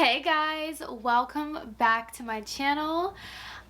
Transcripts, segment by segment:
Hey guys, welcome back to my channel.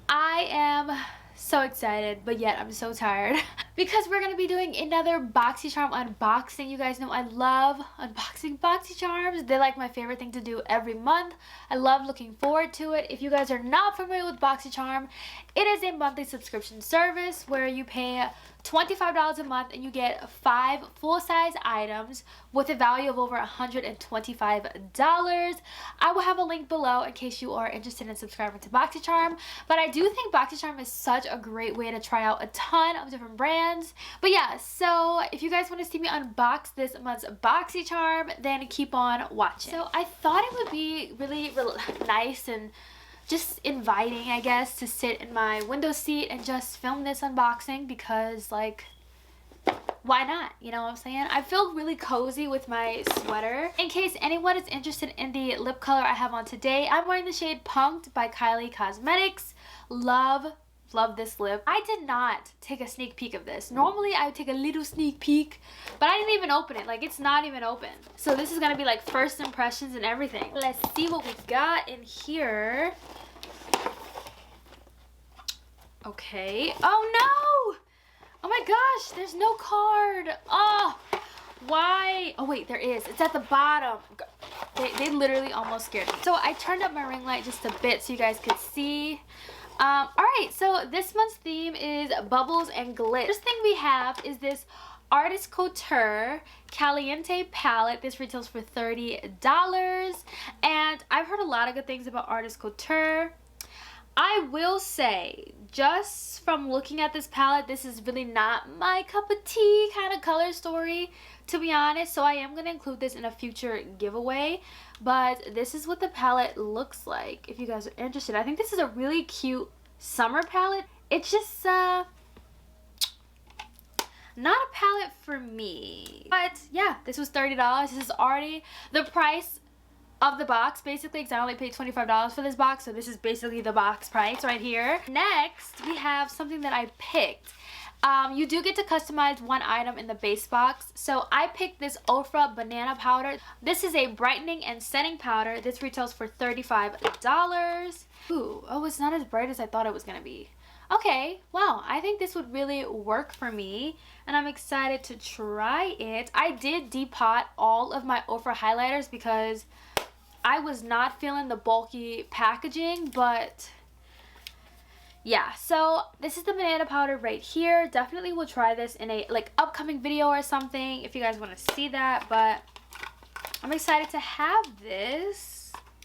I am so excited, but yet I'm so tired because we're gonna be doing another Boxycharm unboxing. You guys know I love unboxing Boxycharms. They're like my favorite thing to do every month. I love looking forward to it. If you guys are not familiar with Boxycharm, it is a monthly subscription service where you pay $25 a month and you get 5 full-size items with a value of over $125. I will have a link below in case you are interested in subscribing to Boxycharm, but I do think Boxycharm is such a great way to try out a ton of different brands. But yeah, so if you guys want to see me unbox this month's Boxycharm, then keep on watching. So I thought it would be really nice and just inviting, I guess, to sit in my window seat and just film this unboxing because, like, why not? You know what I'm saying? I feel really cozy with my sweater. In case anyone is interested in the lip color I have on today, I'm wearing the shade Punked by COSMETIC. Love this lip. I did not take a sneak peek of this. Normally I would take a little sneak peek, but I didn't even open it. Like, it's not even open. So this is gonna be like first impressions and everything. Let's see what we got in here. Okay. Oh no! Oh my gosh, there's no card. Oh, why? Oh wait, there is. It's at the bottom. They literally almost scared me. So I turned up my ring light just a bit so you guys could see. Alright, so this month's theme is bubbles and glitter. First thing we have is this Artist Couture Caliente palette. This retails for $30. And I've heard a lot of good things about Artist Couture. I will say, just from looking at this palette, this is really not my cup of tea kind of color story, to be honest. So I am going to include this in a future giveaway. But this is what the palette looks like, if you guys are interested. I think this is a really cute summer palette. It's just, not a palette for me. But yeah, this was $30. This is already the price of the box, basically, because I only paid $25 for this box, so this is basically the box price right here. Next, we have something that I picked. You do get to customize one item in the base box, so I picked this OFRA banana powder. This is a brightening and setting powder. This retails for $35. Ooh, oh, it's not as bright as I thought it was gonna be. Okay, well, I think this would really work for me, and I'm excited to try it. I did depot all of my OFRA highlighters because I was not feeling the bulky packaging, but yeah. So this is the banana powder right here. Definitely will try this in a upcoming video or something if you guys want to see that, but I'm excited to have this.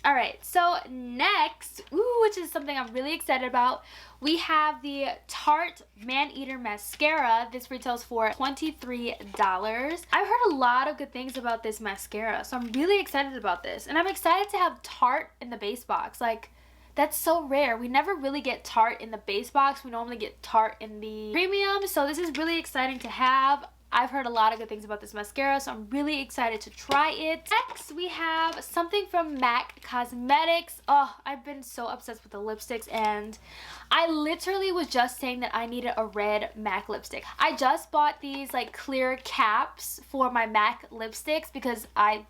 Alright, so next, which is something I'm really excited about, we have the Tarte Maneater mascara. This retails for $23. I've heard a lot of good things about this mascara, so I'm really excited about this. And I'm excited to have Tarte in the base box. Like, that's so rare. We never really get Tarte in the base box. We normally get Tarte in the premium, so this is really exciting to have. I've heard a lot of good things about this mascara, so I'm really excited to try it. Next, we have something from MAC Cosmetics. Oh, I've been so obsessed with the lipsticks, and I literally was just saying that I needed a red MAC lipstick. I just bought these like clear caps for my MAC lipsticks because I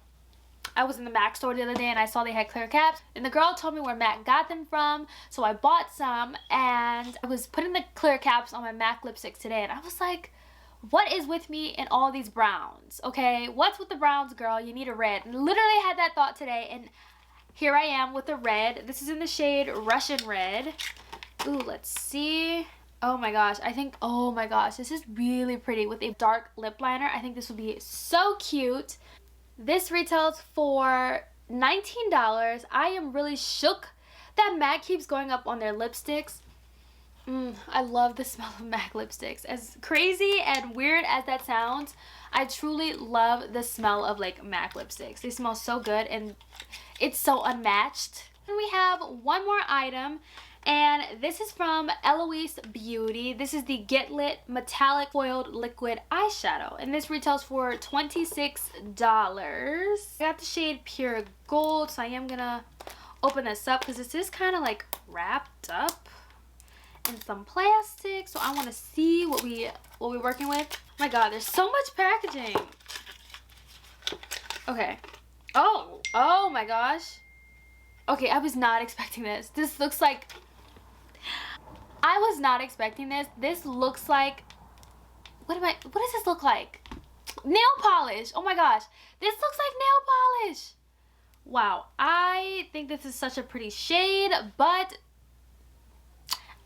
was in the MAC store the other day and I saw they had clear caps, and the girl told me where MAC got them from, so I bought some, and I was putting the clear caps on my MAC lipsticks today, and I was like, what is with me and all these browns? Okay, what's with the browns, girl? You need a red. And literally had that thought today, and here I am with a red. This is in the shade Russian Red. Ooh, let's see. Oh my gosh, oh my gosh, this is really pretty with a dark lip liner. I think this would be so cute. This retails for $19. I am really shook that MAC keeps going up on their lipsticks. I love the smell of MAC lipsticks. As crazy and weird as that sounds, I truly love the smell of like MAC lipsticks. They smell so good and it's so unmatched. And we have one more item, and this is from Eloise Beauty. This is the Get Lit Metallic Foiled Liquid Eyeshadow, and this retails for $26. I got the shade Pure Gold, so I am gonna open this up because this is kind of like wrapped up in some plastic, so I want to see what we're working with. Oh my god, there's so much packaging. Okay. Oh my gosh. Okay, I was not expecting this. This looks like... I was not expecting this. This looks like... What does this look like? Nail polish. Oh my gosh. This looks like nail polish. Wow. I think this is such a pretty shade, but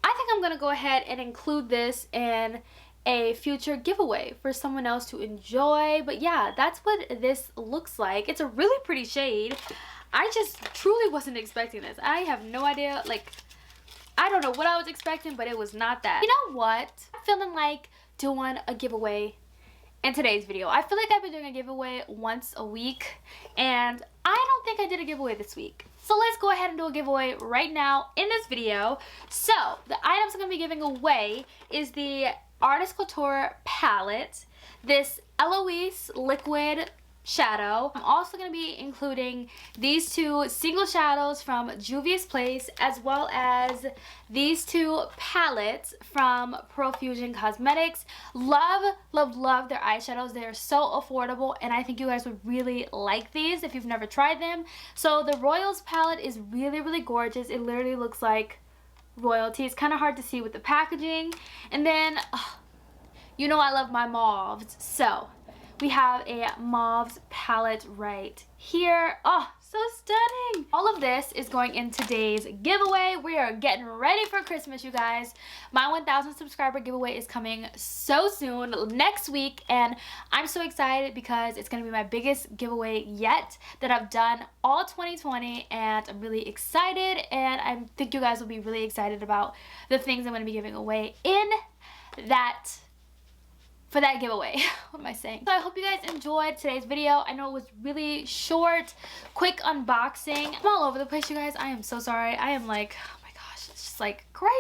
I think I'm going to go ahead and include this in a future giveaway for someone else to enjoy. But yeah, that's what this looks like. It's a really pretty shade. I just truly wasn't expecting this. I have no idea. Like, I don't know what I was expecting, but it was not that. You know what? I'm feeling like doing a giveaway in today's video. I feel like I've been doing a giveaway once a week, and I don't think I did a giveaway this week. So let's go ahead and do a giveaway right now in this video. So the items I'm going to be giving away is the Artist Couture palette, this ELOISE liquid shadow. I'm also going to be including these two single shadows from Juvia's Place, as well as these two palettes from Profusion Cosmetics. Love, love, love their eyeshadows. They are so affordable, and I think you guys would really like these if you've never tried them. So the Royals palette is really, really gorgeous. It literally looks like royalty. It's kind of hard to see with the packaging. And then, you know I love my mauves, so we have a mauves palette right here. Oh, so stunning. All of this is going in today's giveaway. We are getting ready for Christmas, you guys. My 1,000 subscriber giveaway is coming so soon, next week, and I'm so excited because it's going to be my biggest giveaway yet that I've done all 2020, and I'm really excited, and I think you guys will be really excited about the things I'm going to be giving away in that for that giveaway. What am I saying? So I hope you guys enjoyed today's video. I know it was really short, quick unboxing. I'm all over the place, you guys. I am so sorry. I am like, oh my gosh, it's just like crazy.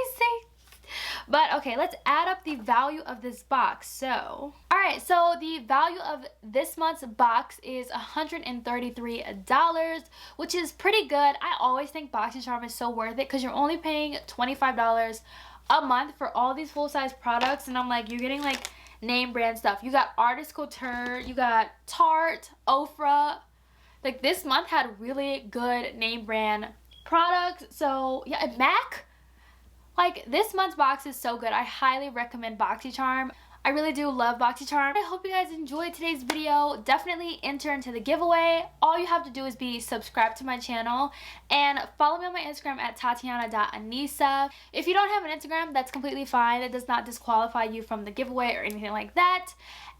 But okay, let's add up the value of this box. So, alright, so the value of this month's box is $133, which is pretty good. I always think Boxycharm is so worth it because you're only paying $25 a month for all these full-size products, and I'm like, you're getting like name brand stuff. You got Artist Couture, you got Tarte, OFRA. Like, this month had really good name brand products. So yeah, and MAC. Like, this month's box is so good. I highly recommend Boxycharm. I really do love Boxycharm. I hope you guys enjoyed today's video. Definitely enter into the giveaway. All you have to do is be subscribed to my channel and follow me on my Instagram at TATIANNAANESA. If you don't have an Instagram, that's completely fine. It does not disqualify you from the giveaway or anything like that.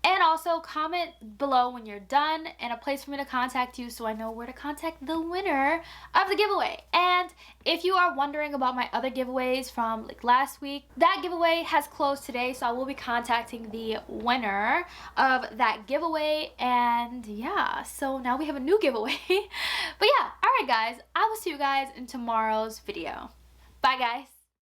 And also comment below when you're done and a place for me to contact you so I know where to contact the winner of the giveaway. And if you are wondering about my other giveaways from like last week, that giveaway has closed today, so I will be contacting the winner of that giveaway. And yeah, so now we have a new giveaway. But yeah, alright guys, I will see you guys in tomorrow's video. Bye guys.